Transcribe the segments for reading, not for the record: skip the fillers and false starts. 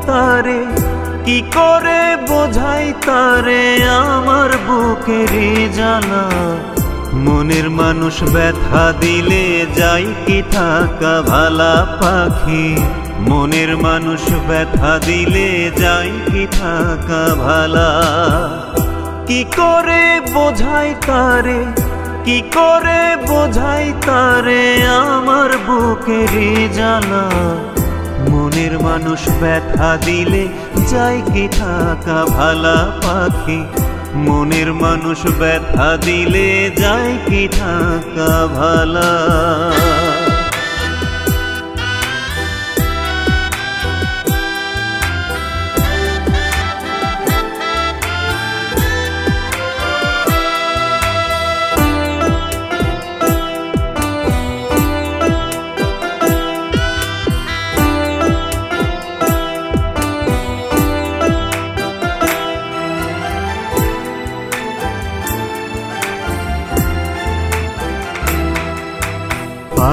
তারে, কি করে বোঝাই তারে আমার বুকের জ্বালা। মনের মানুষ ব্যথা দিলে যাই কি থাকা ভালা পাখি, মনের মানুষ ব্যথা দিলে যাই কি থাকা ভালা। কি করে বোঝাই তারে, কি করে বোঝাই তারে আমার বুকের জ্বালা। মনের মানুষ ব্যথা দিলে যাই কি থাকা ভালা পাখি, মনের মানুষ ব্যথা দিলে যাই কি থাকা ভালা।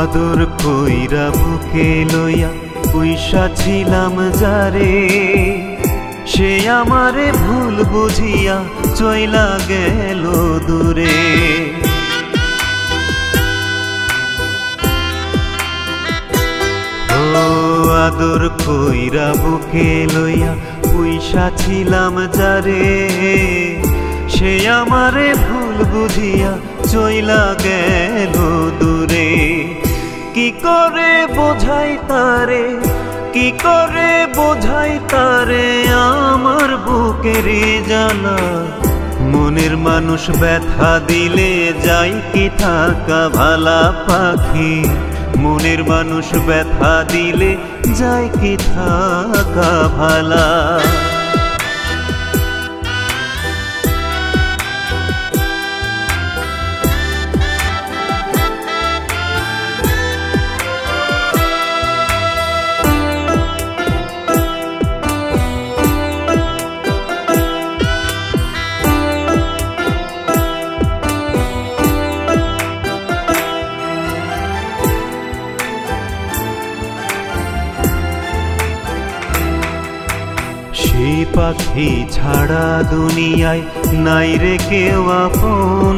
আদর কইরা বুকে লইয়া পয়সা ছিলাম যারে, সে আমারে ভুল বুঝিয়া চইলা গেল দূরে। ও আদর কইরা বুকে লইয়া পয়সা ছিলাম যারে, সে আমারে ভুল বুঝিয়া চইলা গেল দূরে। কি করে বোঝাই তারে, কি করে বোঝাই তারে আমার বুকের জ্বালা। মনের মানুষ ব্যথা দিলে যাই কি থাকা ভালা পাখি, মনের মানুষ ব্যথা দিলে যাই কি থাকা ভালা। সেই পাখি ছাড়া দুনিয়ায় নাই রে কেউ আপন,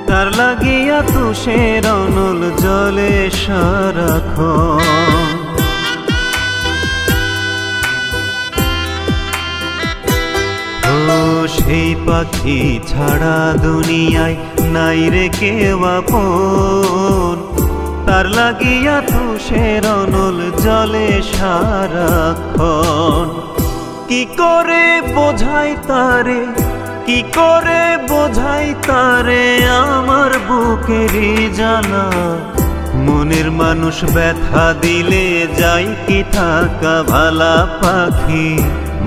তার লাগিয়া তুষের অনল জলে সারাক্ষণ। ও সেই পাখি ছাড়া দুনিয়ায় নাই রে কেউ আপন, তার লাগিয়া তুষের অনল জলে সারাক্ষণ। কি করে বোঝাই তারে, কি করে বোঝাই তারে আমার বুকের জ্বালা। মনের মানুষ ব্যথা দিলে যাই কি থাকা ভালা পাখি,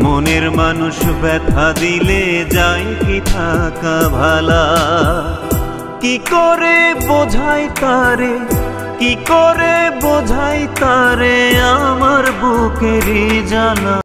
মনের মানুষ ব্যথা দিলে যাই কি থাকা ভালা। কি করে বোঝাই তারে, কি করে বোঝাই তারে আমার বুকের জ্বালা।